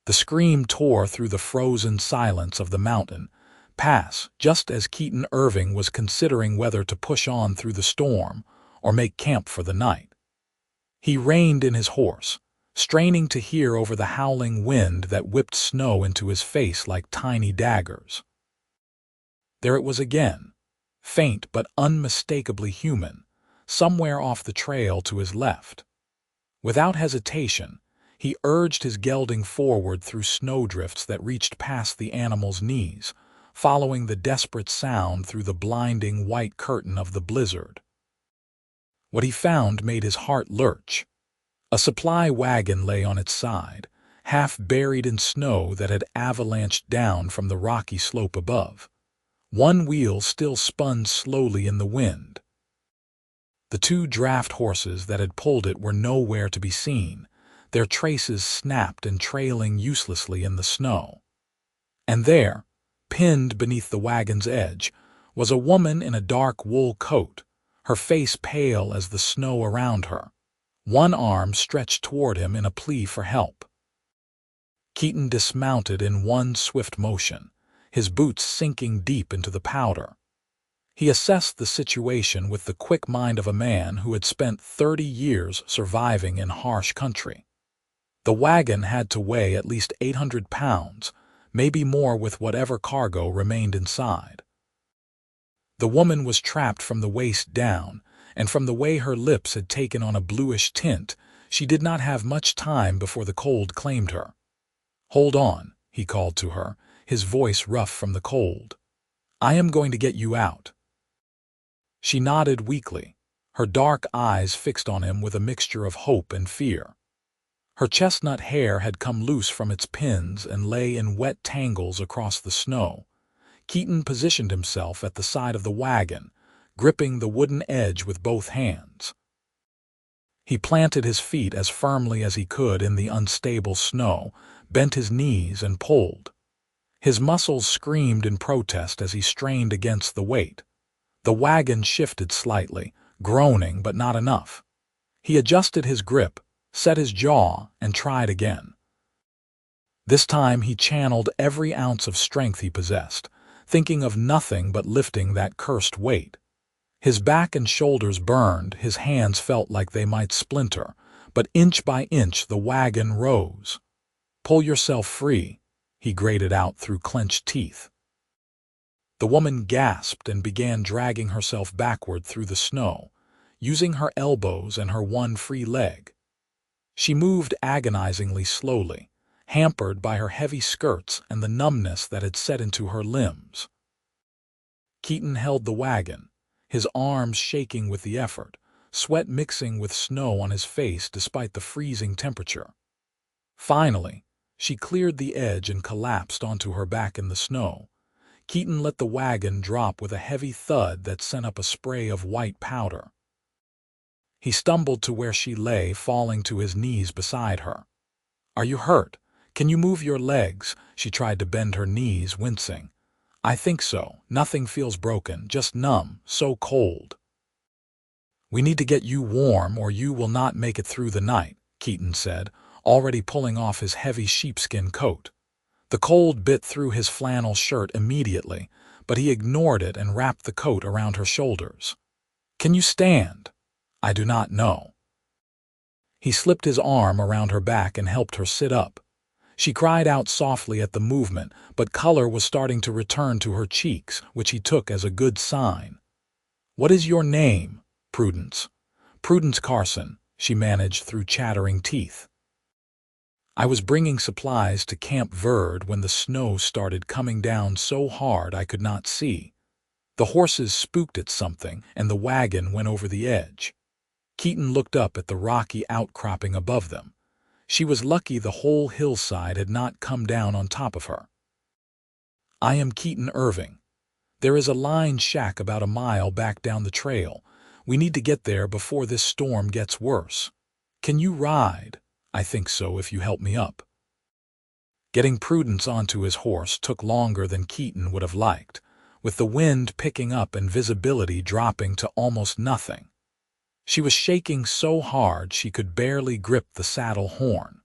The scream tore through the frozen silence of the mountain pass just as Keaton Irving was considering whether to push on through the storm or make camp for the night. He reined in his horse, straining to hear over the howling wind that whipped snow into his face like tiny daggers. There it was again, faint but unmistakably human, somewhere off the trail to his left. Without hesitation, he urged his gelding forward through snowdrifts that reached past the animal's knees, following the desperate sound through the blinding white curtain of the blizzard. What he found made his heart lurch. A supply wagon lay on its side, half buried in snow that had avalanched down from the rocky slope above. One wheel still spun slowly in the wind. The two draft horses that had pulled it were nowhere to be seen, their traces snapped and trailing uselessly in the snow. And there, pinned beneath the wagon's edge, was a woman in a dark wool coat, her face pale as the snow around her, one arm stretched toward him in a plea for help. Keaton dismounted in one swift motion, his boots sinking deep into the powder. He assessed the situation with the quick mind of a man who had spent 30 years surviving in harsh country. The wagon had to weigh at least 800 pounds, maybe more with whatever cargo remained inside. The woman was trapped from the waist down, and from the way her lips had taken on a bluish tint, she did not have much time before the cold claimed her. "Hold on," he called to her, his voice rough from the cold. "I am going to get you out." She nodded weakly, her dark eyes fixed on him with a mixture of hope and fear. Her chestnut hair had come loose from its pins and lay in wet tangles across the snow. Keaton positioned himself at the side of the wagon, gripping the wooden edge with both hands. He planted his feet as firmly as he could in the unstable snow, bent his knees and pulled. His muscles screamed in protest as he strained against the weight. The wagon shifted slightly, groaning but not enough. He adjusted his grip, set his jaw, and tried again. This time he channeled every ounce of strength he possessed, thinking of nothing but lifting that cursed weight. His back and shoulders burned, his hands felt like they might splinter, but inch by inch the wagon rose. "Pull yourself free," he grated out through clenched teeth. The woman gasped and began dragging herself backward through the snow, using her elbows and her one free leg. She moved agonizingly slowly, hampered by her heavy skirts and the numbness that had set into her limbs. Keaton held the wagon, his arms shaking with the effort, sweat mixing with snow on his face despite the freezing temperature. Finally, she cleared the edge and collapsed onto her back in the snow. Keaton let the wagon drop with a heavy thud that sent up a spray of white powder. He stumbled to where she lay, falling to his knees beside her. "Are you hurt? Can you move your legs?" She tried to bend her knees, wincing. "I think so. Nothing feels broken, just numb, so cold." "We need to get you warm or you will not make it through the night," Keaton said, already pulling off his heavy sheepskin coat. The cold bit through his flannel shirt immediately, but he ignored it and wrapped the coat around her shoulders. "Can you stand?" "I do not know." He slipped his arm around her back and helped her sit up. She cried out softly at the movement, but color was starting to return to her cheeks, which he took as a good sign. "What is your name?" "Prudence." "Prudence Carson," she managed through chattering teeth. "I was bringing supplies to Camp Verde when the snow started coming down so hard I could not see. The horses spooked at something, and the wagon went over the edge." Keaton looked up at the rocky outcropping above them. She was lucky the whole hillside had not come down on top of her. "I am Keaton Irving. There is a lined shack about a mile back down the trail. We need to get there before this storm gets worse. Can you ride?" "I think so if you help me up." Getting Prudence onto his horse took longer than Keaton would have liked, with the wind picking up and visibility dropping to almost nothing. She was shaking so hard she could barely grip the saddle horn.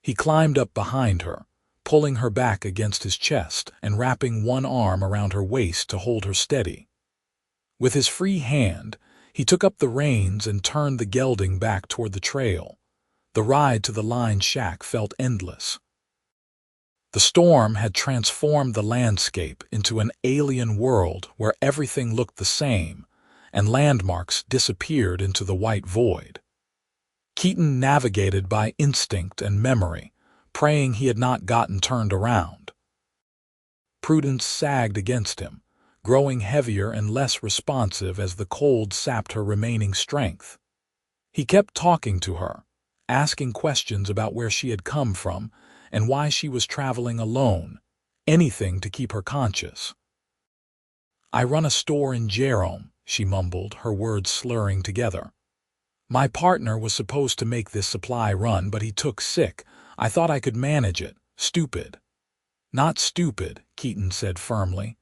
He climbed up behind her, pulling her back against his chest and wrapping one arm around her waist to hold her steady. With his free hand, he took up the reins and turned the gelding back toward the trail. The ride to the line shack felt endless. The storm had transformed the landscape into an alien world where everything looked the same, and landmarks disappeared into the white void. Keaton navigated by instinct and memory, praying he had not gotten turned around. Prudence sagged against him, growing heavier and less responsive as the cold sapped her remaining strength. He kept talking to her, asking questions about where she had come from and why she was traveling alone, anything to keep her conscious. "I run a store in Jerome," she mumbled, her words slurring together. "My partner was supposed to make this supply run, but he took sick. I thought I could manage it. Stupid." "Not stupid," Keaton said firmly.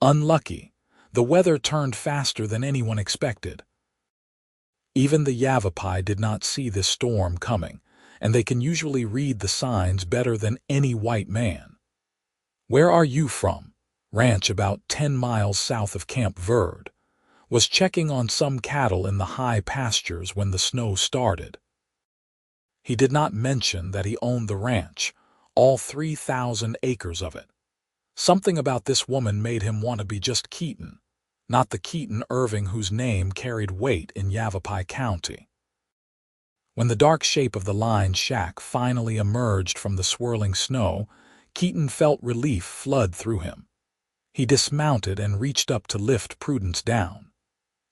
"Unlucky. The weather turned faster than anyone expected." Even the Yavapai did not see this storm coming, and they can usually read the signs better than any white man. "Where are you from?" Ranch about 10 miles south of Camp Verde. Was checking on some cattle in the high pastures when the snow started. He did not mention that he owned the ranch, all 3,000 acres of it. Something about this woman made him want to be just Keaton, not the Keaton Irving whose name carried weight in Yavapai County. When the dark shape of the line shack finally emerged from the swirling snow, Keaton felt relief flood through him. He dismounted and reached up to lift Prudence down.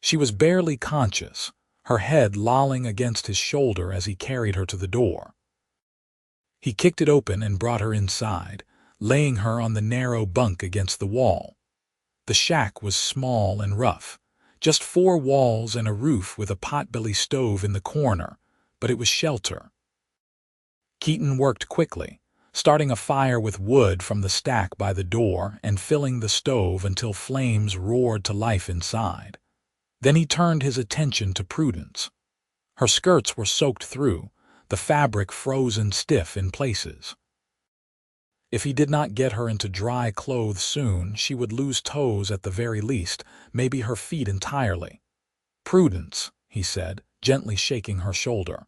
She was barely conscious, her head lolling against his shoulder as he carried her to the door. He kicked it open and brought her inside, laying her on the narrow bunk against the wall. The shack was small and rough, just 4 walls and a roof with a potbelly stove in the corner, but it was shelter. Keaton worked quickly, starting a fire with wood from the stack by the door and filling the stove until flames roared to life inside. Then he turned his attention to Prudence. Her skirts were soaked through, the fabric frozen stiff in places. If he did not get her into dry clothes soon, she would lose toes at the very least, maybe her feet entirely. "Prudence," he said, gently shaking her shoulder.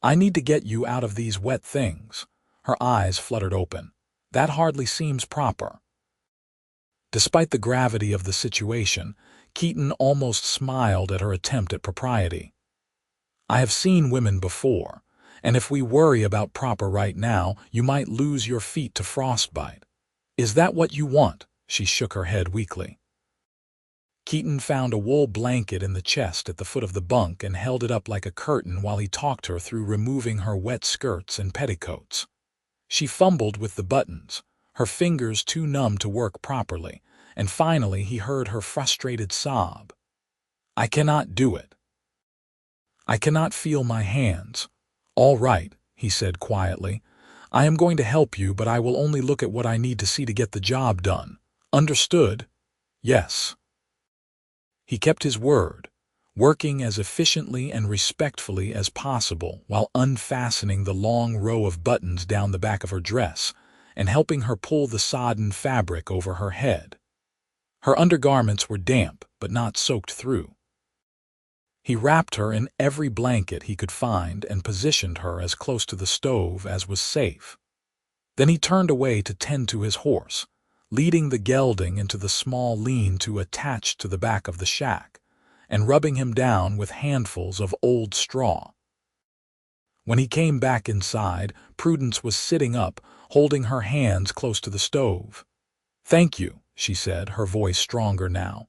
"I need to get you out of these wet things." Her eyes fluttered open. "That hardly seems proper." Despite the gravity of the situation, Keaton almost smiled at her attempt at propriety. "I have seen women before, and if we worry about proper right now, you might lose your feet to frostbite. Is that what you want?" She shook her head weakly. Keaton found a wool blanket in the chest at the foot of the bunk and held it up like a curtain while he talked her through removing her wet skirts and petticoats. She fumbled with the buttons, her fingers too numb to work properly, and finally he heard her frustrated sob. "I cannot do it. I cannot feel my hands." "All right," he said quietly. "I am going to help you, but I will only look at what I need to see to get the job done. Understood?" "Yes." He kept his word, working as efficiently and respectfully as possible while unfastening the long row of buttons down the back of her dress and helping her pull the sodden fabric over her head. Her undergarments were damp but not soaked through. He wrapped her in every blanket he could find and positioned her as close to the stove as was safe. Then he turned away to tend to his horse, leading the gelding into the small lean-to attached to the back of the shack, and rubbing him down with handfuls of old straw. When he came back inside, Prudence was sitting up, holding her hands close to the stove. "Thank you," she said, her voice stronger now.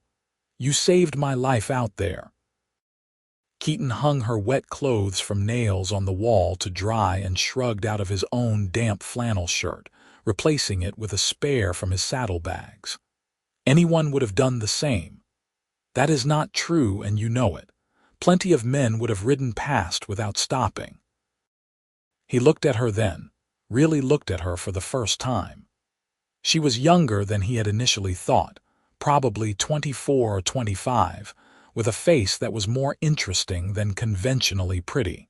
"You saved my life out there." Keaton hung her wet clothes from nails on the wall to dry and shrugged out of his own damp flannel shirt, replacing it with a spare from his saddlebags. "Anyone would have done the same." "That is not true, and you know it. Plenty of men would have ridden past without stopping." He looked at her then, really looked at her for the first time. She was younger than he had initially thought, probably 24 or 25, with a face that was more interesting than conventionally pretty.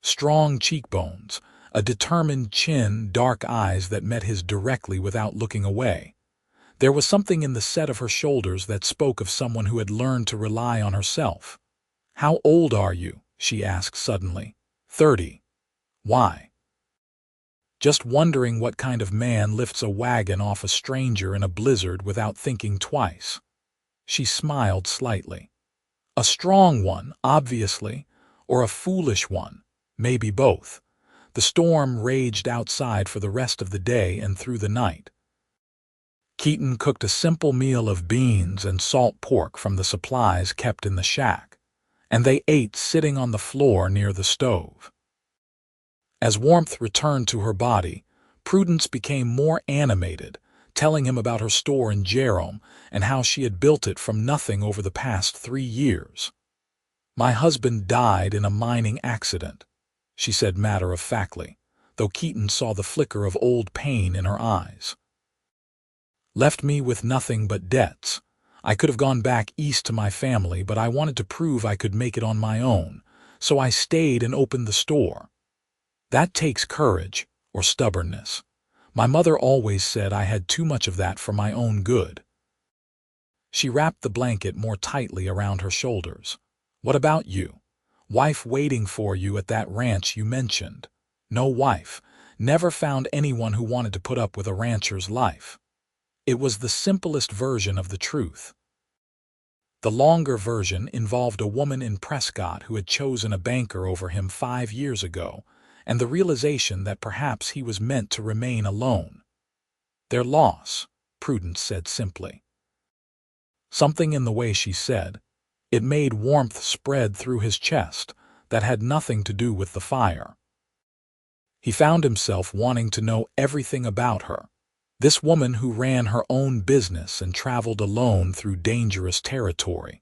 Strong cheekbones, a determined chin, dark eyes that met his directly without looking away. There was something in the set of her shoulders that spoke of someone who had learned to rely on herself. "How old are you?" she asked suddenly. 30. Why? Just wondering what kind of man lifts a wagon off a stranger in a blizzard without thinking twice. She smiled slightly. A strong one, obviously, or a foolish one, maybe both. The storm raged outside for the rest of the day and through the night. Keaton cooked a simple meal of beans and salt pork from the supplies kept in the shack, and they ate sitting on the floor near the stove. As warmth returned to her body, Prudence became more animated, telling him about her store in Jerome and how she had built it from nothing over the past 3 years. "My husband died in a mining accident," she said matter-of-factly, though Keaton saw the flicker of old pain in her eyes. "Left me with nothing but debts. I could have gone back east to my family, but I wanted to prove I could make it on my own, so I stayed and opened the store. That takes courage, or stubbornness. My mother always said I had too much of that for my own good." She wrapped the blanket more tightly around her shoulders. "What about you? Wife waiting for you at that ranch you mentioned?" "No wife. Never found anyone who wanted to put up with a rancher's life." It was the simplest version of the truth. The longer version involved a woman in Prescott who had chosen a banker over him 5 years ago, and the realization that perhaps he was meant to remain alone. "Their loss," Prudence said simply. Something in the way she said it made warmth spread through his chest that had nothing to do with the fire. He found himself wanting to know everything about her. This woman who ran her own business and traveled alone through dangerous territory,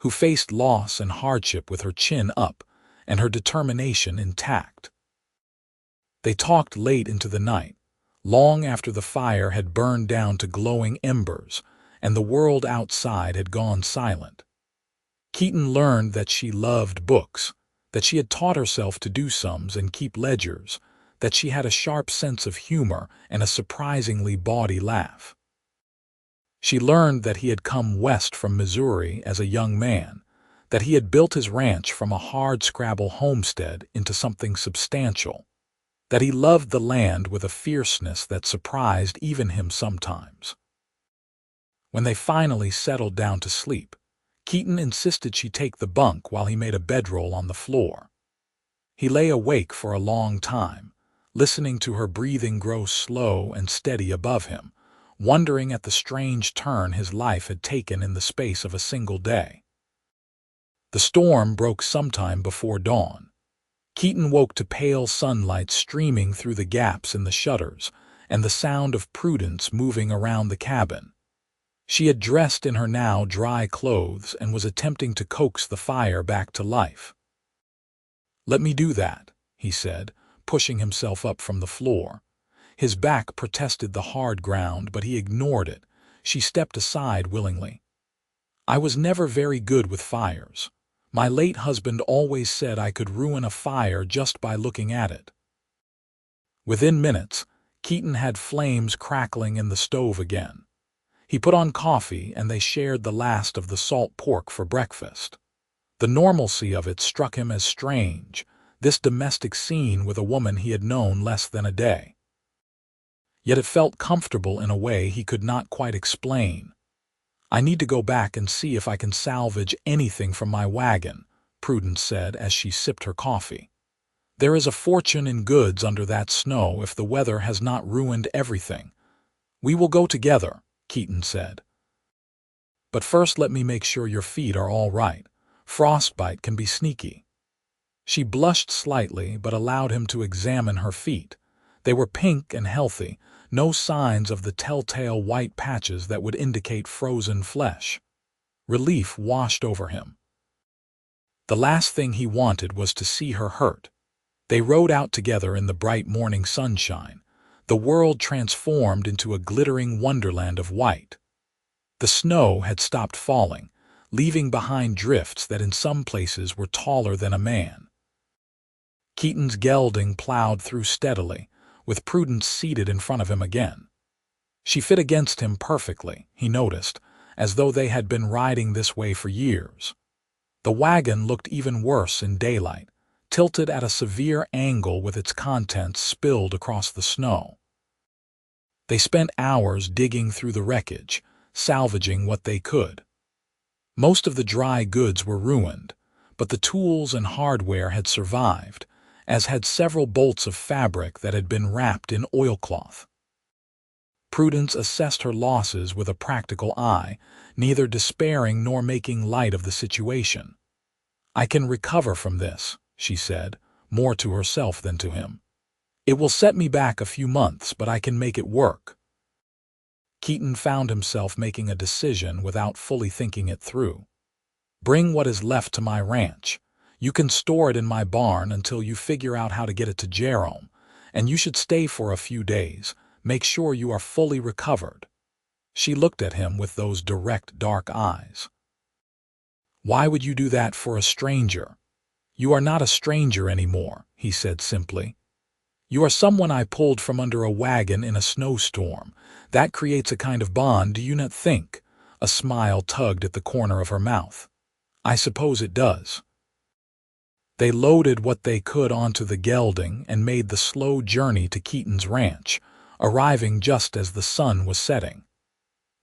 who faced loss and hardship with her chin up and her determination intact. They talked late into the night, long after the fire had burned down to glowing embers and the world outside had gone silent. Keaton learned that she loved books, that she had taught herself to do sums and keep ledgers, that she had a sharp sense of humor and a surprisingly bawdy laugh. She learned that he had come west from Missouri as a young man, that he had built his ranch from a hard-scrabble homestead into something substantial, that he loved the land with a fierceness that surprised even him sometimes. When they finally settled down to sleep, Keaton insisted she take the bunk while he made a bedroll on the floor. He lay awake for a long time, listening to her breathing grow slow and steady above him, wondering at the strange turn his life had taken in the space of a single day. The storm broke sometime before dawn. Keaton woke to pale sunlight streaming through the gaps in the shutters and the sound of Prudence moving around the cabin. She had dressed in her now dry clothes and was attempting to coax the fire back to life. "Let me do that," he said, pushing himself up from the floor. His back protested the hard ground, but he ignored it. She stepped aside willingly. "I was never very good with fires. My late husband always said I could ruin a fire just by looking at it." Within minutes, Keaton had flames crackling in the stove again. He put on coffee and they shared the last of the salt pork for breakfast. The normalcy of it struck him as strange, this domestic scene with a woman he had known less than a day. Yet it felt comfortable in a way he could not quite explain. "I need to go back and see if I can salvage anything from my wagon," Prudence said as she sipped her coffee. "There is a fortune in goods under that snow if the weather has not ruined everything." "We will go together," Keaton said. "But first let me make sure your feet are all right. Frostbite can be sneaky." She blushed slightly but allowed him to examine her feet. They were pink and healthy, no signs of the telltale white patches that would indicate frozen flesh. Relief washed over him. The last thing he wanted was to see her hurt. They rode out together in the bright morning sunshine, the world transformed into a glittering wonderland of white. The snow had stopped falling, leaving behind drifts that in some places were taller than a man. Keaton's gelding plowed through steadily, with Prudence seated in front of him again. She fit against him perfectly, he noticed, as though they had been riding this way for years. The wagon looked even worse in daylight, tilted at a severe angle with its contents spilled across the snow. They spent hours digging through the wreckage, salvaging what they could. Most of the dry goods were ruined, but the tools and hardware had survived, as had several bolts of fabric that had been wrapped in oilcloth. Prudence assessed her losses with a practical eye, neither despairing nor making light of the situation. "I can recover from this," she said, more to herself than to him. "It will set me back a few months, but I can make it work." Keaton found himself making a decision without fully thinking it through. "Bring what is left to my ranch. You can store it in my barn until you figure out how to get it to Jerome, and you should stay for a few days. Make sure you are fully recovered." She looked at him with those direct, dark eyes. "Why would you do that for a stranger?" "You are not a stranger anymore," he said simply. "You are someone I pulled from under a wagon in a snowstorm. That creates a kind of bond, do you not think?" A smile tugged at the corner of her mouth. "I suppose it does." They loaded what they could onto the gelding and made the slow journey to Keaton's ranch, arriving just as the sun was setting.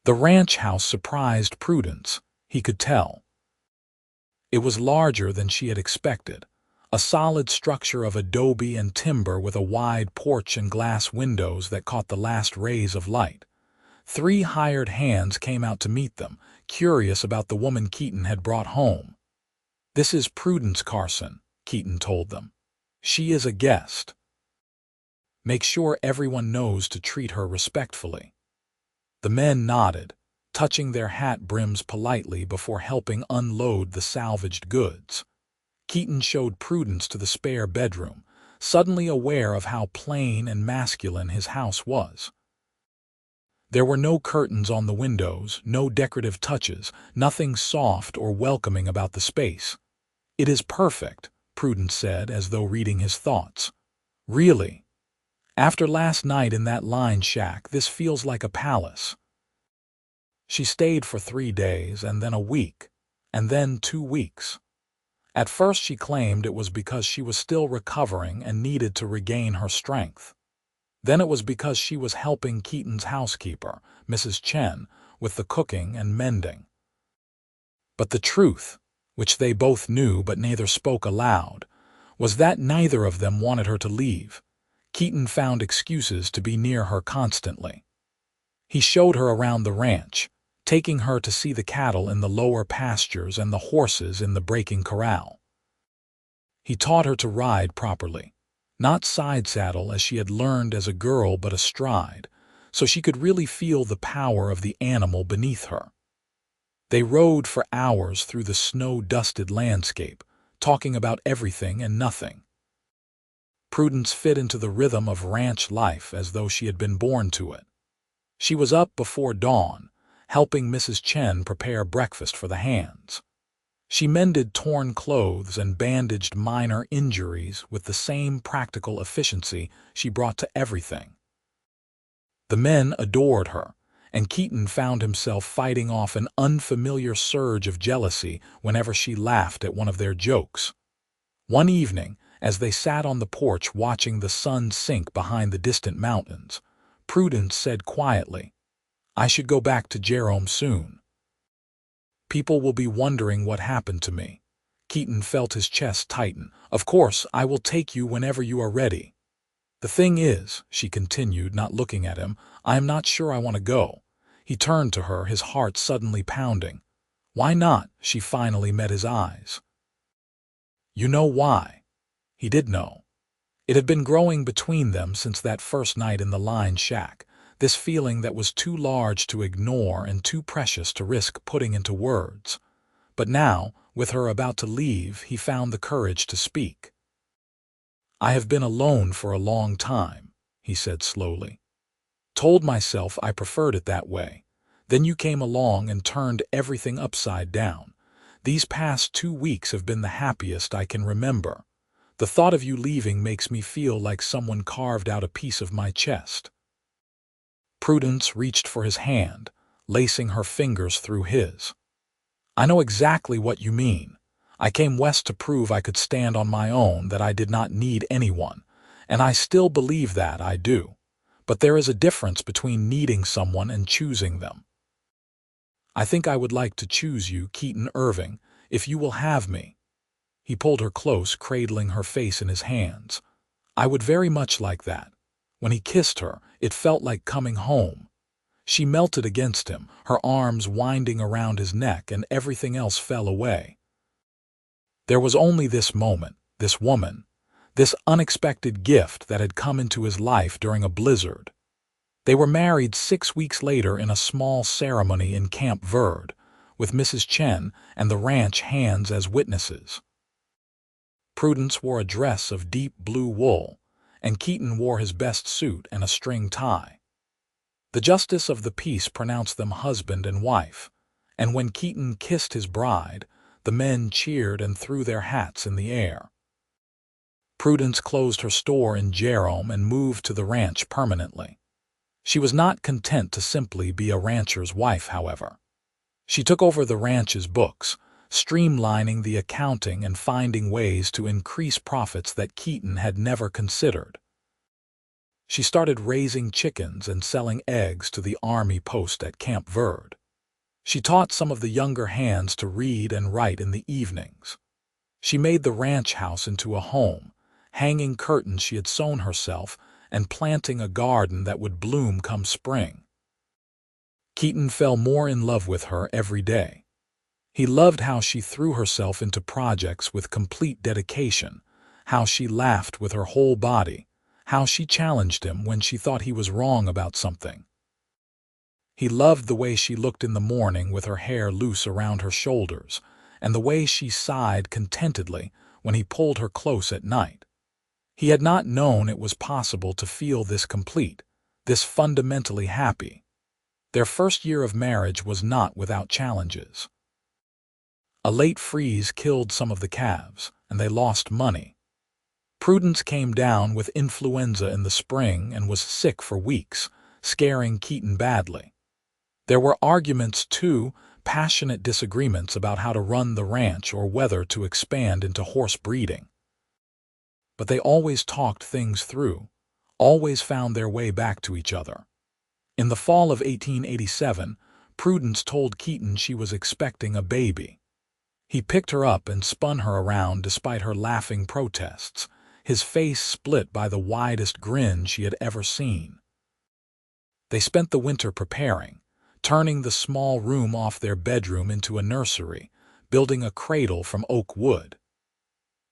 The ranch house surprised Prudence, he could tell. It was larger than she had expected, a solid structure of adobe and timber with a wide porch and glass windows that caught the last rays of light. 3 hired hands came out to meet them, curious about the woman Keaton had brought home. "This is Prudence Carson," Keaton told them. "She is a guest. Make sure everyone knows to treat her respectfully." The men nodded, touching their hat brims politely before helping unload the salvaged goods. Keaton showed Prudence to the spare bedroom, suddenly aware of how plain and masculine his house was. There were no curtains on the windows, no decorative touches, nothing soft or welcoming about the space. "It is perfect," Prudence said as though reading his thoughts. "Really. After last night in that line shack, this feels like a palace." She stayed for 3 days, and then a week, and then 2 weeks. At first she claimed it was because she was still recovering and needed to regain her strength. Then it was because she was helping Keaton's housekeeper, Mrs. Chen, with the cooking and mending. But the truth, which they both knew but neither spoke aloud, was that neither of them wanted her to leave. Keaton found excuses to be near her constantly. He showed her around the ranch, taking her to see the cattle in the lower pastures and the horses in the breaking corral. He taught her to ride properly, not side saddle as she had learned as a girl but astride, so she could really feel the power of the animal beneath her. They rode for hours through the snow-dusted landscape, talking about everything and nothing. Prudence fit into the rhythm of ranch life as though she had been born to it. She was up before dawn, helping Mrs. Chen prepare breakfast for the hands. She mended torn clothes and bandaged minor injuries with the same practical efficiency she brought to everything. The men adored her, and Keaton found himself fighting off an unfamiliar surge of jealousy whenever she laughed at one of their jokes. One evening, as they sat on the porch watching the sun sink behind the distant mountains, Prudence said quietly, "I should go back to Jerome soon. People will be wondering what happened to me." Keaton felt his chest tighten. "Of course, I will take you whenever you are ready. The thing is," she continued, not looking at him, "I am not sure I want to go." He turned to her, his heart suddenly pounding. "Why not?" She finally met his eyes. "You know why." He did know. It had been growing between them since that first night in the line shack, this feeling that was too large to ignore and too precious to risk putting into words. But now, with her about to leave, he found the courage to speak. "I have been alone for a long time," he said slowly. "Told myself I preferred it that way. Then you came along and turned everything upside down. These past 2 weeks have been the happiest I can remember. The thought of you leaving makes me feel like someone carved out a piece of my chest." Prudence reached for his hand, lacing her fingers through his. "I know exactly what you mean. I came west to prove I could stand on my own, that I did not need anyone, and I still believe that I do. But there is a difference between needing someone and choosing them. I think I would like to choose you, Keaton Irving, if you will have me." He pulled her close, cradling her face in his hands. "I would very much like that." When he kissed her, it felt like coming home. She melted against him, her arms winding around his neck, and everything else fell away. There was only this moment, this woman, this unexpected gift that had come into his life during a blizzard. They were married 6 weeks later in a small ceremony in Camp Verde, with Mrs. Chen and the ranch hands as witnesses. Prudence wore a dress of deep blue wool, and Keaton wore his best suit and a string tie. The justice of the peace pronounced them husband and wife, and when Keaton kissed his bride, the men cheered and threw their hats in the air. Prudence closed her store in Jerome and moved to the ranch permanently. She was not content to simply be a rancher's wife, however. She took over the ranch's books, streamlining the accounting and finding ways to increase profits that Keaton had never considered. She started raising chickens and selling eggs to the army post at Camp Verde. She taught some of the younger hands to read and write in the evenings. She made the ranch house into a home, hanging curtains she had sewn herself and planting a garden that would bloom come spring. Keaton fell more in love with her every day. He loved how she threw herself into projects with complete dedication, how she laughed with her whole body, how she challenged him when she thought he was wrong about something. He loved the way she looked in the morning with her hair loose around her shoulders, and the way she sighed contentedly when he pulled her close at night. He had not known it was possible to feel this complete, this fundamentally happy. Their first year of marriage was not without challenges. A late freeze killed some of the calves, and they lost money. Prudence came down with influenza in the spring and was sick for weeks, scaring Keaton badly. There were arguments too, passionate disagreements about how to run the ranch or whether to expand into horse breeding. But they always talked things through, always found their way back to each other. In the fall of 1887, Prudence told Keaton she was expecting a baby. He picked her up and spun her around despite her laughing protests, his face split by the widest grin she had ever seen. They spent the winter preparing, turning the small room off their bedroom into a nursery, building a cradle from oak wood.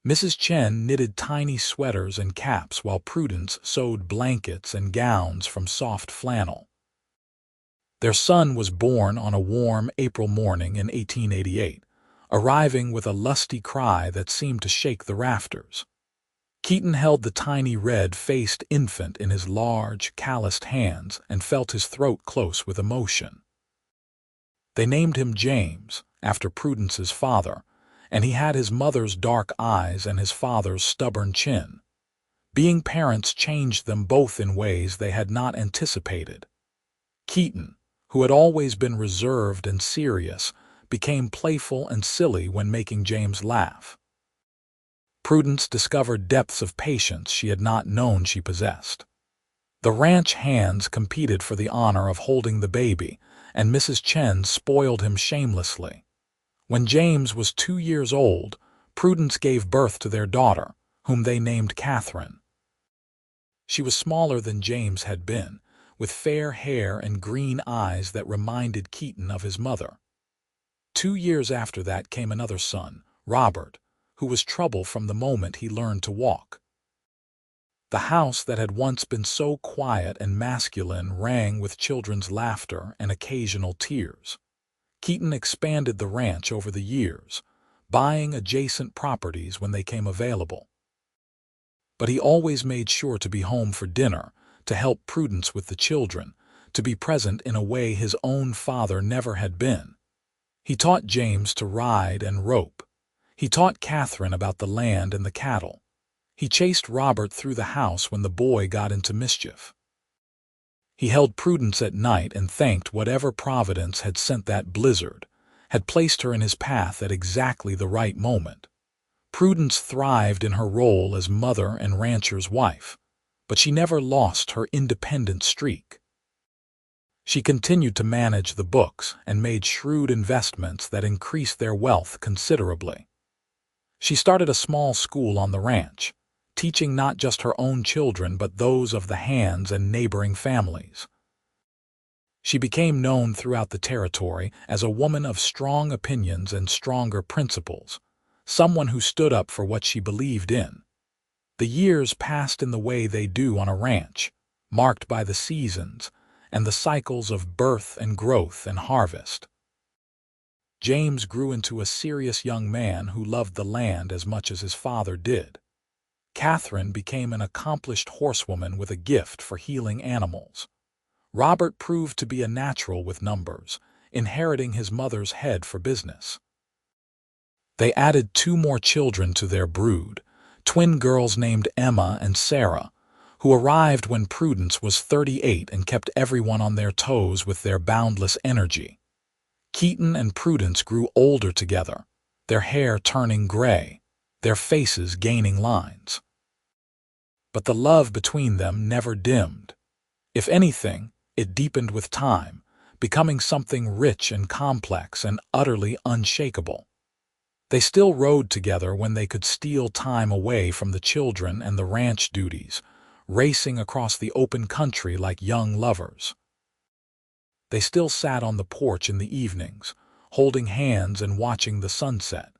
Mrs. Chen knitted tiny sweaters and caps while Prudence sewed blankets and gowns from soft flannel. Their son was born on a warm April morning in 1888, arriving with a lusty cry that seemed to shake the rafters. Keaton held the tiny red-faced infant in his large, calloused hands and felt his throat close with emotion. They named him James, after Prudence's father, and he had his mother's dark eyes and his father's stubborn chin. Being parents changed them both in ways they had not anticipated. Keaton, who had always been reserved and serious, became playful and silly when making James laugh. Prudence discovered depths of patience she had not known she possessed. The ranch hands competed for the honor of holding the baby, and Mrs. Chen spoiled him shamelessly. When James was 2 years old, Prudence gave birth to their daughter, whom they named Catherine. She was smaller than James had been, with fair hair and green eyes that reminded Keaton of his mother. 2 years after that came another son, Robert, who was trouble from the moment he learned to walk. The house that had once been so quiet and masculine rang with children's laughter and occasional tears. Keaton expanded the ranch over the years, buying adjacent properties when they came available. But he always made sure to be home for dinner, to help Prudence with the children, to be present in a way his own father never had been. He taught James to ride and rope. He taught Catherine about the land and the cattle. He chased Robert through the house when the boy got into mischief. He held Prudence at night and thanked whatever Providence had sent that blizzard, had placed her in his path at exactly the right moment. Prudence thrived in her role as mother and rancher's wife, but she never lost her independent streak. She continued to manage the books and made shrewd investments that increased their wealth considerably. She started a small school on the ranch, teaching not just her own children but those of the hands and neighboring families. She became known throughout the territory as a woman of strong opinions and stronger principles, someone who stood up for what she believed in. The years passed in the way they do on a ranch, marked by the seasons and the cycles of birth and growth and harvest. James grew into a serious young man who loved the land as much as his father did. Catherine became an accomplished horsewoman with a gift for healing animals. Robert proved to be a natural with numbers, inheriting his mother's head for business. They added 2 more children to their brood, twin girls named Emma and Sarah, who arrived when Prudence was 38 and kept everyone on their toes with their boundless energy. Keaton and Prudence grew older together, their hair turning gray, their faces gaining lines. But the love between them never dimmed. If anything, it deepened with time, becoming something rich and complex and utterly unshakable. They still rode together when they could steal time away from the children and the ranch duties, racing across the open country like young lovers. They still sat on the porch in the evenings, holding hands and watching the sunset.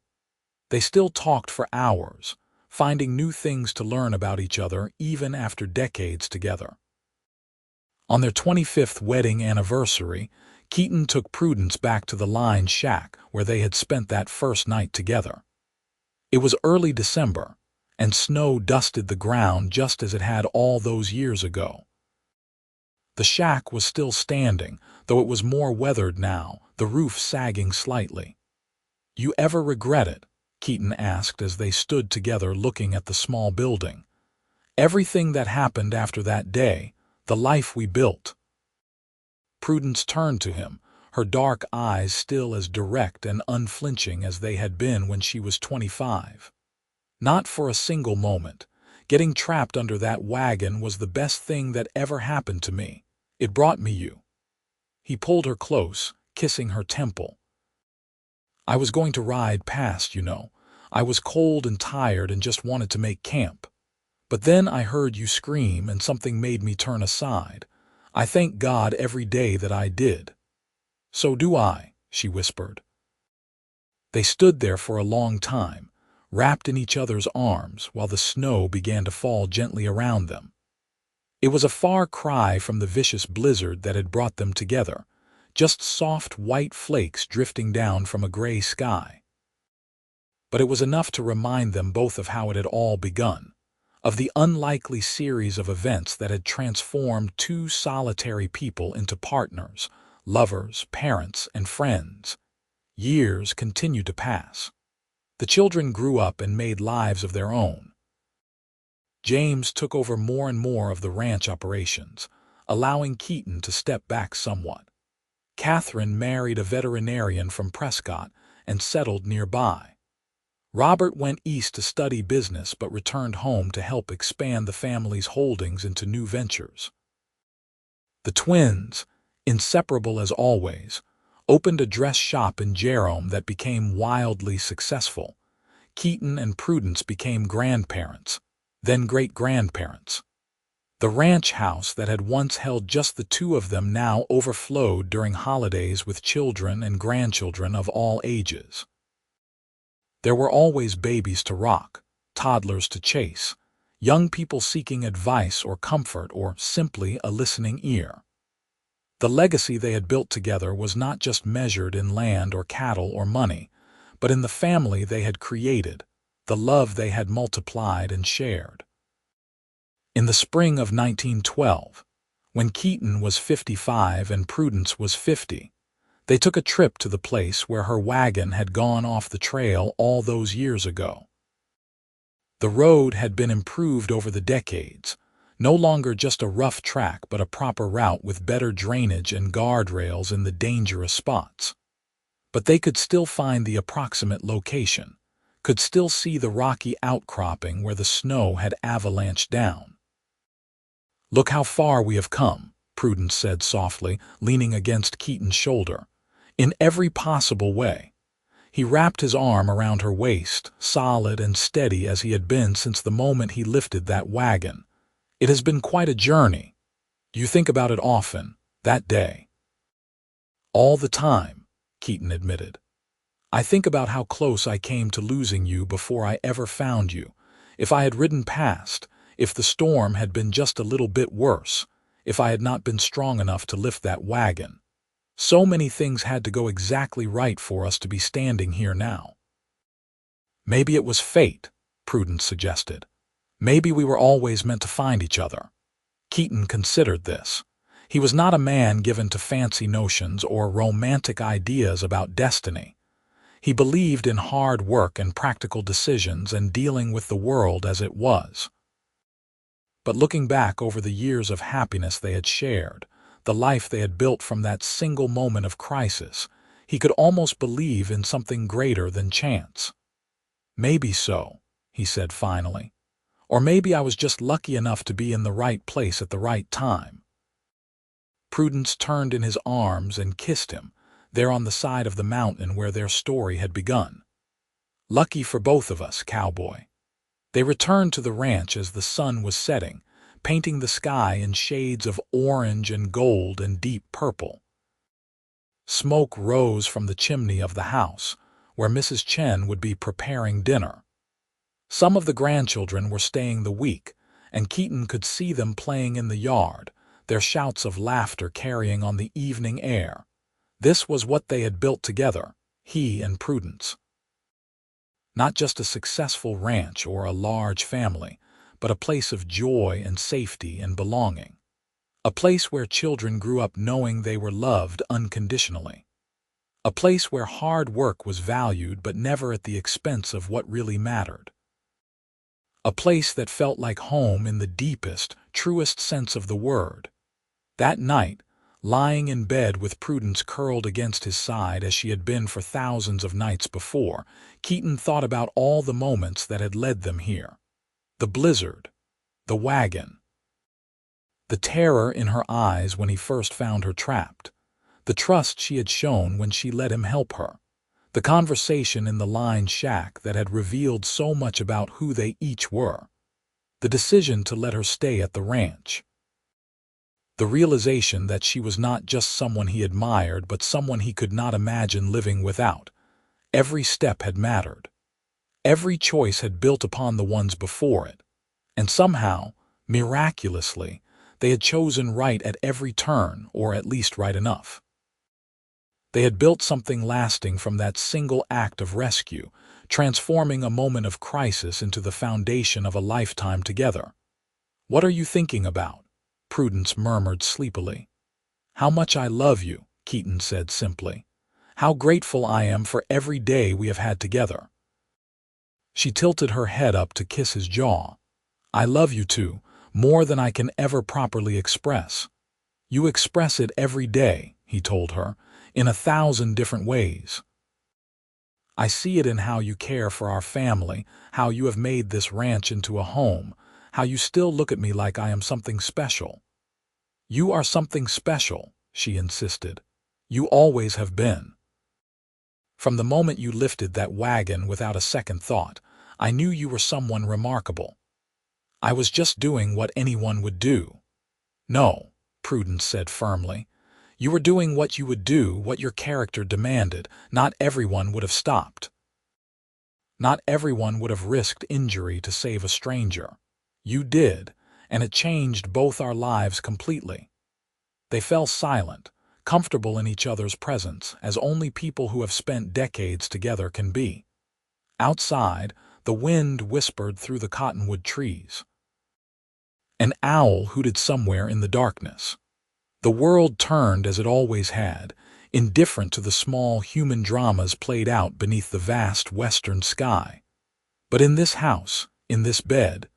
They still talked for hours, finding new things to learn about each other even after decades together. On their 25th wedding anniversary, Keaton took Prudence back to the line shack where they had spent that first night together. It was early December, and snow dusted the ground just as it had all those years ago. The shack was still standing, though it was more weathered now, the roof sagging slightly. "You ever regret it?" Keaton asked as they stood together looking at the small building. "Everything that happened after that day, the life we built." Prudence turned to him, her dark eyes still as direct and unflinching as they had been when she was 25. "Not for a single moment. Getting trapped under that wagon was the best thing that ever happened to me. It brought me you." He pulled her close, kissing her temple. "I was going to ride past, you know. I was cold and tired and just wanted to make camp. But then I heard you scream and something made me turn aside. I thank God every day that I did." "So do I," she whispered. They stood there for a long time, wrapped in each other's arms while the snow began to fall gently around them. It was a far cry from the vicious blizzard that had brought them together, just soft white flakes drifting down from a gray sky. But it was enough to remind them both of how it had all begun, of the unlikely series of events that had transformed 2 solitary people into partners, lovers, parents, and friends. Years continued to pass. The children grew up and made lives of their own. James took over more and more of the ranch operations, allowing Keaton to step back somewhat. Catherine married a veterinarian from Prescott and settled nearby. Robert went east to study business but returned home to help expand the family's holdings into new ventures. The twins, inseparable as always, opened a dress shop in Jerome that became wildly successful. Keaton and Prudence became grandparents, then great-grandparents. The ranch house that had once held just the 2 of them now overflowed during holidays with children and grandchildren of all ages. There were always babies to rock, toddlers to chase, young people seeking advice or comfort or simply a listening ear. The legacy they had built together was not just measured in land or cattle or money, but in the family they had created, the love they had multiplied and shared. In the spring of 1912, when Keaton was 55 and Prudence was 50, they took a trip to the place where her wagon had gone off the trail all those years ago. The road had been improved over the decades, no longer just a rough track but a proper route with better drainage and guardrails in the dangerous spots. But they could still find the approximate location, could still see the rocky outcropping where the snow had avalanched down. "Look how far we have come," Prudence said softly, leaning against Keaton's shoulder. "In every possible way." He wrapped his arm around her waist, solid and steady as he had been since the moment he lifted that wagon. "It has been quite a journey. Do you think about it often, that day?" "All the time," Keaton admitted. "I think about how close I came to losing you before I ever found you. If I had ridden past, if the storm had been just a little bit worse, if I had not been strong enough to lift that wagon. So many things had to go exactly right for us to be standing here now." "Maybe it was fate," Prudence suggested. "Maybe we were always meant to find each other." Keaton considered this. He was not a man given to fancy notions or romantic ideas about destiny. He believed in hard work and practical decisions and dealing with the world as it was. But looking back over the years of happiness they had shared, the life they had built from that single moment of crisis, he could almost believe in something greater than chance. "Maybe so," he said finally. "Or maybe I was just lucky enough to be in the right place at the right time." Prudence turned in his arms and kissed him, there on the side of the mountain where their story had begun. "Lucky for both of us, Cowboy." They returned to the ranch as the sun was setting, painting the sky in shades of orange and gold and deep purple. Smoke rose from the chimney of the house, where Mrs. Chen would be preparing dinner. Some of the grandchildren were staying the week, and Keaton could see them playing in the yard, their shouts of laughter carrying on the evening air. This was what they had built together, he and Prudence. Not just a successful ranch or a large family, but a place of joy and safety and belonging. A place where children grew up knowing they were loved unconditionally. A place where hard work was valued but never at the expense of what really mattered. A place that felt like home in the deepest, truest sense of the word. That night, lying in bed with Prudence curled against his side as she had been for thousands of nights before, Keaton thought about all the moments that had led them here. The blizzard, the wagon, the terror in her eyes when he first found her trapped, the trust she had shown when she let him help her, the conversation in the lined shack that had revealed so much about who they each were, the decision to let her stay at the ranch. The realization that she was not just someone he admired but someone he could not imagine living without. Every step had mattered. Every choice had built upon the ones before it. And somehow, miraculously, they had chosen right at every turn, or at least right enough. They had built something lasting from that single act of rescue, transforming a moment of crisis into the foundation of a lifetime together. "What are you thinking about?" Prudence murmured sleepily. "How much I love you," Keaton said simply. "How grateful I am for every day we have had together." She tilted her head up to kiss his jaw. "I love you too, more than I can ever properly express." "You express it every day," he told her, "in 1,000 different ways. I see it in how you care for our family, how you have made this ranch into a home, how you still look at me like I am something special." "You are something special," she insisted. "You always have been. From the moment you lifted that wagon without a second thought, I knew you were someone remarkable. I was just doing what anyone would do." "No," Prudence said firmly. "You were doing what you would do, what your character demanded. Not everyone would have stopped. Not everyone would have risked injury to save a stranger. You did, and it changed both our lives completely." They fell silent, comfortable in each other's presence, as only people who have spent decades together can be. Outside, the wind whispered through the cottonwood trees. An owl hooted somewhere in the darkness. The world turned as it always had, indifferent to the small human dramas played out beneath the vast western sky. But in this house, In this bed,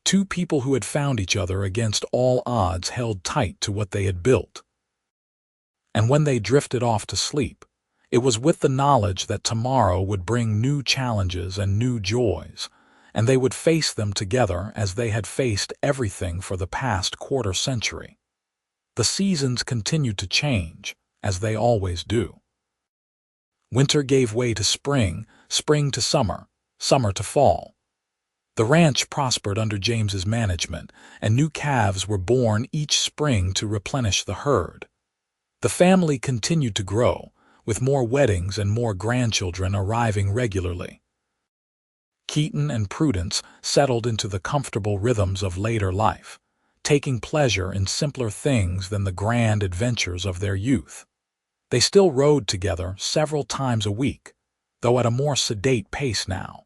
two people who had found each other against all odds held tight to what they had built. And when they drifted off to sleep, it was with the knowledge that tomorrow would bring new challenges and new joys, and they would face them together as they had faced everything for the past quarter century. The seasons continued to change, as they always do. Winter gave way to spring, spring to summer, summer to fall. The ranch prospered under James's management, and new calves were born each spring to replenish the herd. The family continued to grow, with more weddings and more grandchildren arriving regularly. Keaton and Prudence settled into the comfortable rhythms of later life, taking pleasure in simpler things than the grand adventures of their youth. They still rode together several times a week, though at a more sedate pace now.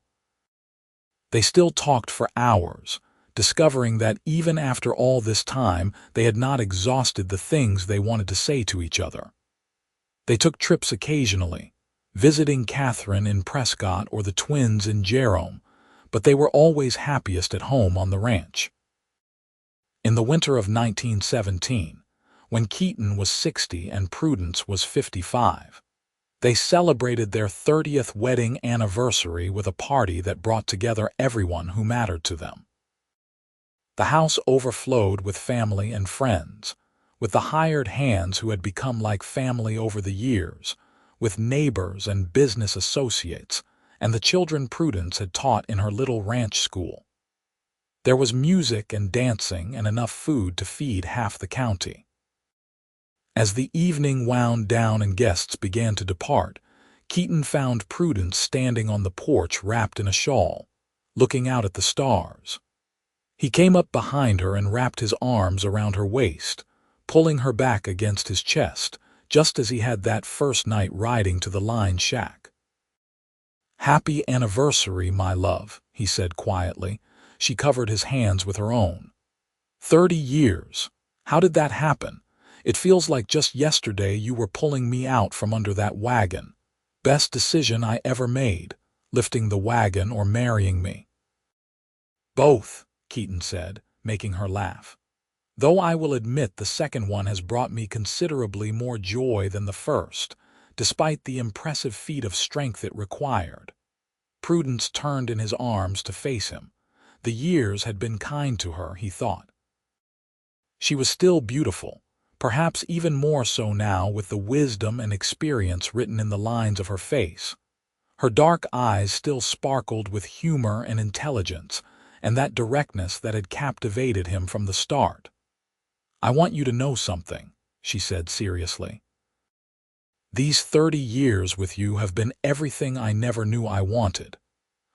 They still talked for hours, discovering that even after all this time they had not exhausted the things they wanted to say to each other. They took trips occasionally, visiting Catherine in Prescott or the twins in Jerome, but they were always happiest at home on the ranch. In the winter of 1917, when Keaton was 60 and Prudence was 55, they celebrated their 30th wedding anniversary with a party that brought together everyone who mattered to them. The house overflowed with family and friends, with the hired hands who had become like family over the years, with neighbors and business associates, and the children Prudence had taught in her little ranch school. There was music and dancing and enough food to feed half the county. As the evening wound down and guests began to depart, Keaton found Prudence standing on the porch wrapped in a shawl, looking out at the stars. He came up behind her and wrapped his arms around her waist, pulling her back against his chest, just as he had that first night riding to the line shack. "Happy anniversary, my love," he said quietly. She covered his hands with her own. 30 years. How did that happen? It feels like just yesterday you were pulling me out from under that wagon. Best decision I ever made, lifting the wagon or marrying me." "Both," Keaton said, making her laugh. "Though I will admit the second one has brought me considerably more joy than the first, despite the impressive feat of strength it required." Prudence turned in his arms to face him. The years had been kind to her, he thought. She was still beautiful, perhaps even more so now with the wisdom and experience written in the lines of her face. Her dark eyes still sparkled with humor and intelligence, and that directness that had captivated him from the start. "I want you to know something," she said seriously. "These 30 years with you have been everything I never knew I wanted.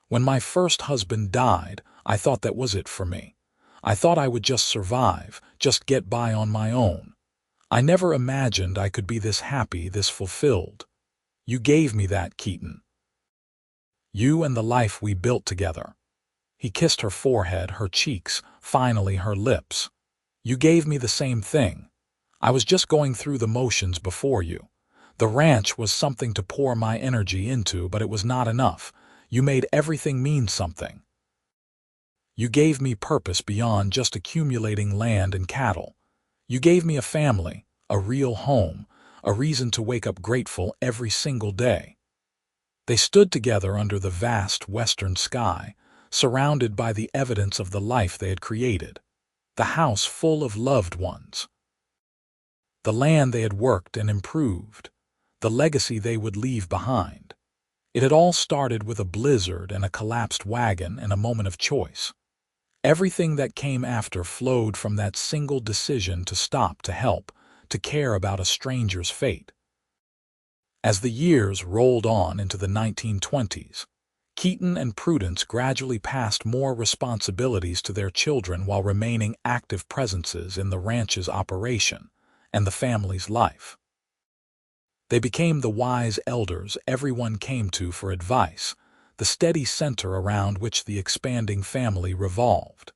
When my first husband died, I thought that was it for me. I thought I would just survive, just get by on my own. I never imagined I could be this happy, this fulfilled. You gave me that, Keaton. You and the life we built together." He kissed her forehead, her cheeks, finally her lips. "You gave me the same thing. I was just going through the motions before you. The ranch was something to pour my energy into, but it was not enough. You made everything mean something. You gave me purpose beyond just accumulating land and cattle. You gave me a family, a real home, a reason to wake up grateful every single day." They stood together under the vast western sky, surrounded by the evidence of the life they had created, the house full of loved ones, the land they had worked and improved, the legacy they would leave behind. It had all started with a blizzard and a collapsed wagon and a moment of choice. Everything that came after flowed from that single decision to stop, to help, to care about a stranger's fate. As the years rolled on into the 1920s, Keaton and Prudence gradually passed more responsibilities to their children while remaining active presences in the ranch's operation and the family's life. They became the wise elders everyone came to for advice, the steady center around which the expanding family revolved.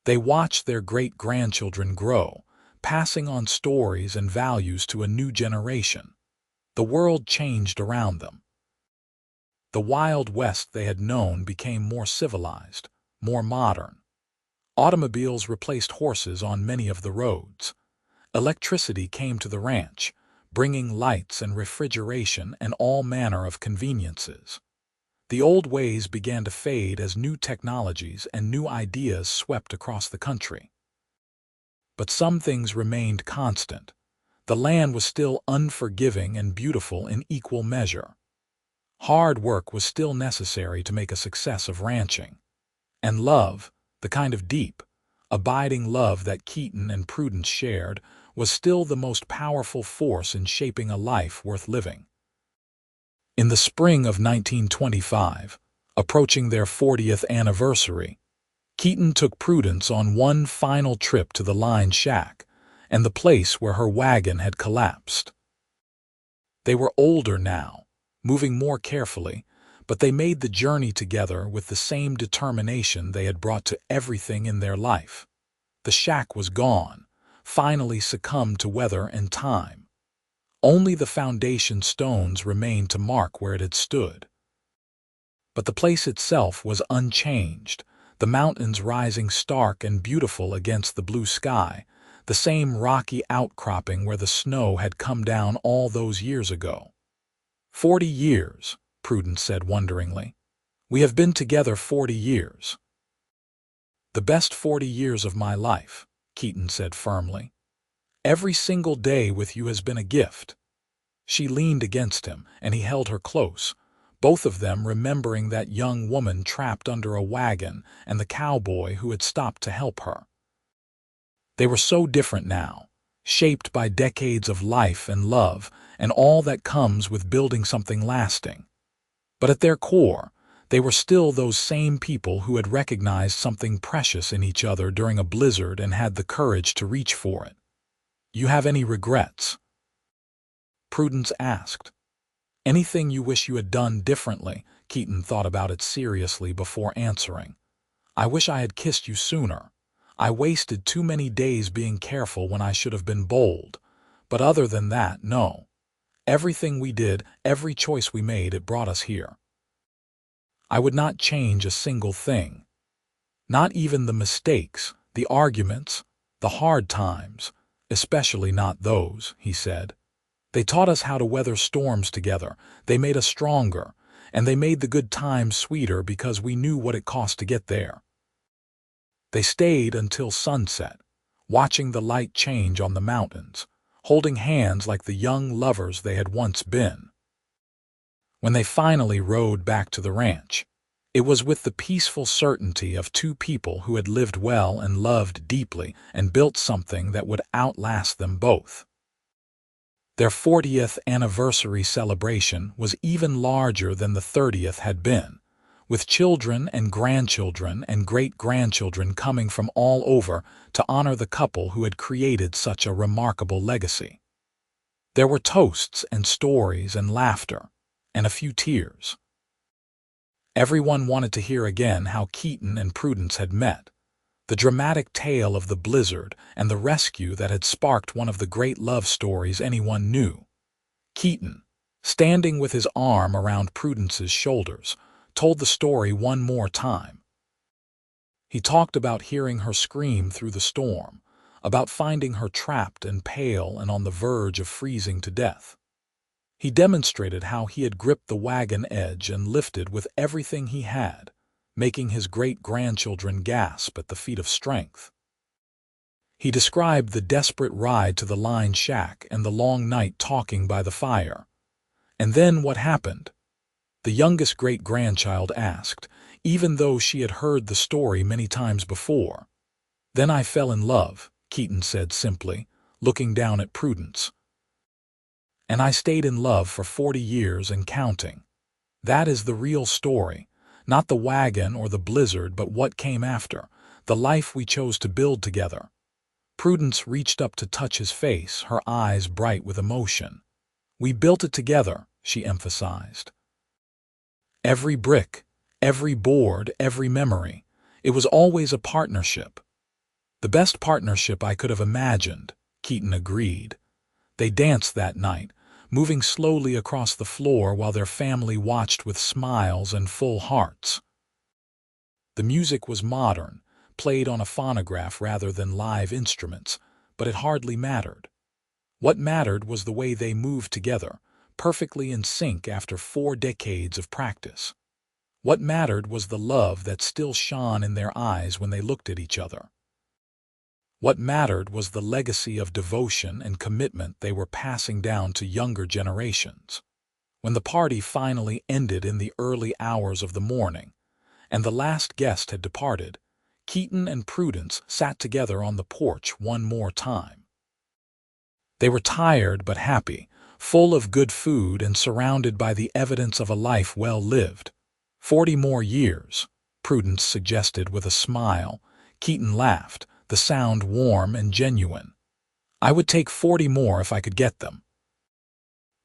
They watched their great-grandchildren grow, passing on stories and values to a new generation. The world changed around them. The Wild West they had known became more civilized, more modern. Automobiles replaced horses on many of the roads. Electricity came to the ranch, bringing lights and refrigeration and all manner of conveniences. The old ways began to fade as new technologies and new ideas swept across the country. But some things remained constant. The land was still unforgiving and beautiful in equal measure. Hard work was still necessary to make a success of ranching. And love, the kind of deep, abiding love that Keaton and Prudence shared, was still the most powerful force in shaping a life worth living. In the spring of 1925, approaching their 40th anniversary, Keaton took Prudence on one final trip to the line shack and the place where her wagon had collapsed. They were older now, moving more carefully, but they made the journey together with the same determination they had brought to everything in their life. The shack was gone, finally succumbed to weather and time. Only the foundation stones remained to mark where it had stood. But the place itself was unchanged, the mountains rising stark and beautiful against the blue sky, the same rocky outcropping where the snow had come down all those years ago. 40 years, Prudence said wonderingly. We have been together 40 years. The best 40 years of my life, Keaton said firmly. Every single day with you has been a gift. She leaned against him, and he held her close, both of them remembering that young woman trapped under a wagon and the cowboy who had stopped to help her. They were so different now, shaped by decades of life and love and all that comes with building something lasting. But at their core, they were still those same people who had recognized something precious in each other during a blizzard and had the courage to reach for it. You have any regrets? Prudence asked. Anything you wish you had done differently? Keaton thought about it seriously before answering. I wish I had kissed you sooner. I wasted too many days being careful when I should have been bold. But other than that, no. Everything we did, every choice we made, it brought us here. I would not change a single thing. Not even the mistakes, the arguments, the hard times, especially not those, he said. They taught us how to weather storms together, they made us stronger, and they made the good times sweeter because we knew what it cost to get there. They stayed until sunset, watching the light change on the mountains, holding hands like the young lovers they had once been. When they finally rode back to the ranch, it was with the peaceful certainty of two people who had lived well and loved deeply and built something that would outlast them both. Their 40th anniversary celebration was even larger than the 30th had been, with children and grandchildren and great-grandchildren coming from all over to honor the couple who had created such a remarkable legacy. There were toasts and stories and laughter, and a few tears. Everyone wanted to hear again how Keaton and Prudence had met, the dramatic tale of the blizzard and the rescue that had sparked one of the great love stories anyone knew. Keaton, standing with his arm around Prudence's shoulders, told the story one more time. He talked about hearing her scream through the storm, about finding her trapped and pale and on the verge of freezing to death. He demonstrated how he had gripped the wagon edge and lifted with everything he had, making his great-grandchildren gasp at the feat of strength. He described the desperate ride to the line shack and the long night talking by the fire. And then what happened? The youngest great-grandchild asked, even though she had heard the story many times before. Then I fell in love, Keaton said simply, looking down at Prudence. And I stayed in love for 40 years and counting. That is the real story, not the wagon or the blizzard, but what came after, the life we chose to build together. Prudence reached up to touch his face, her eyes bright with emotion. We built it together, she emphasized. Every brick, every board, every memory. It was always a partnership. The best partnership I could have imagined, Keaton agreed. They danced that night, moving slowly across the floor while their family watched with smiles and full hearts. The music was modern, played on a phonograph rather than live instruments, but it hardly mattered. What mattered was the way they moved together, perfectly in sync after 4 decades of practice. What mattered was the love that still shone in their eyes when they looked at each other. What mattered was the legacy of devotion and commitment they were passing down to younger generations. When the party finally ended in the early hours of the morning, and the last guest had departed, Keaton and Prudence sat together on the porch one more time. They were tired but happy, full of good food and surrounded by the evidence of a life well lived. 40 more years, Prudence suggested with a smile. Keaton laughed, the sound warm and genuine. I would take 40 more if I could get them.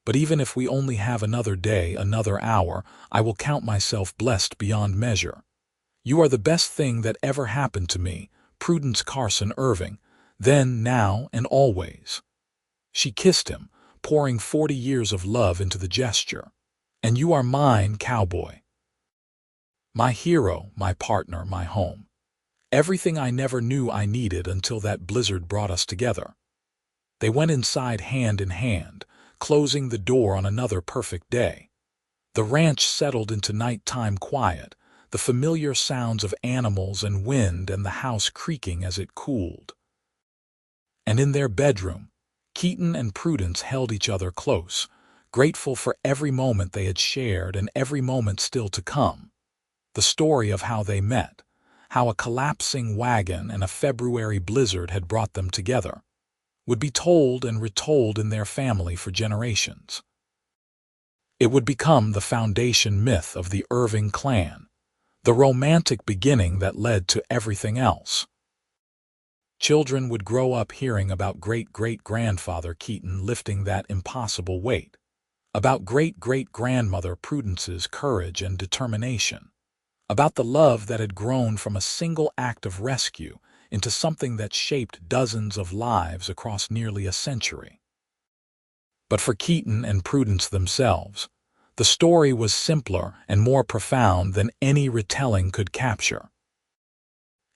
But even if we only have another day, another hour, I will count myself blessed beyond measure. You are the best thing that ever happened to me, Prudence Carson Irving, then, now, and always. She kissed him, pouring 40 years of love into the gesture. And you are mine, Cowboy. My hero, my partner, my home. Everything I never knew I needed until that blizzard brought us together. They went inside hand in hand, closing the door on another perfect day. The ranch settled into nighttime quiet, the familiar sounds of animals and wind and the house creaking as it cooled. And in their bedroom, Keaton and Prudence held each other close, grateful for every moment they had shared and every moment still to come. The story of how they met, how a collapsing wagon and a February blizzard had brought them together, would be told and retold in their family for generations. It would become the foundation myth of the Irving clan, the romantic beginning that led to everything else. Children would grow up hearing about great-great-grandfather Keaton lifting that impossible weight, about great-great-grandmother Prudence's courage and determination, about the love that had grown from a single act of rescue into something that shaped dozens of lives across nearly a century. But for Keaton and Prudence themselves, the story was simpler and more profound than any retelling could capture.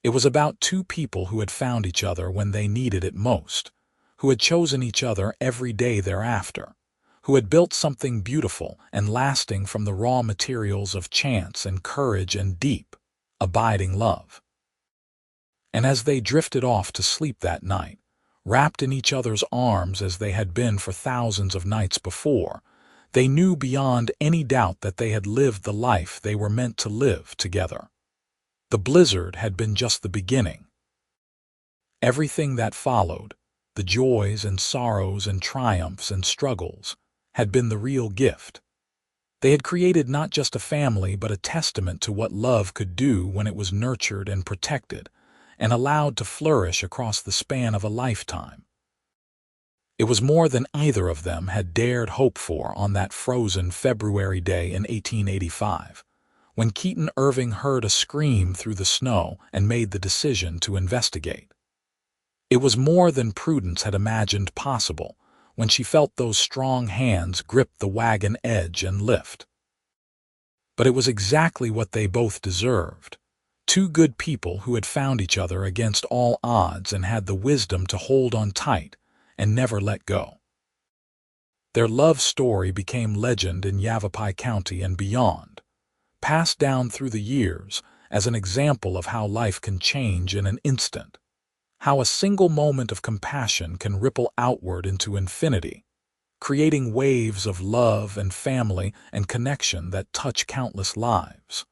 It was about 2 people who had found each other when they needed it most, who had chosen each other every day thereafter, who had built something beautiful and lasting from the raw materials of chance and courage and deep, abiding love. And as they drifted off to sleep that night, wrapped in each other's arms as they had been for thousands of nights before, they knew beyond any doubt that they had lived the life they were meant to live together. The blizzard had been just the beginning. Everything that followed, the joys and sorrows and triumphs and struggles, had been the real gift. They had created not just a family but a testament to what love could do when it was nurtured and protected, and allowed to flourish across the span of a lifetime. It was more than either of them had dared hope for on that frozen February day in 1885, when Keaton Irving heard a scream through the snow and made the decision to investigate. It was more than Prudence had imagined possible when she felt those strong hands grip the wagon edge and lift. But it was exactly what they both deserved. 2 good people who had found each other against all odds and had the wisdom to hold on tight and never let go. Their love story became legend in Yavapai County and beyond, passed down through the years as an example of how life can change in an instant, how a single moment of compassion can ripple outward into infinity, creating waves of love and family and connection that touch countless lives.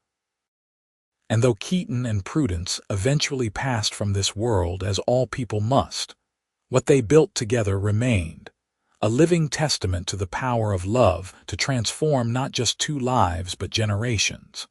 And though Keaton and Prudence eventually passed from this world as all people must, what they built together remained, a living testament to the power of love to transform not just 2 lives but generations.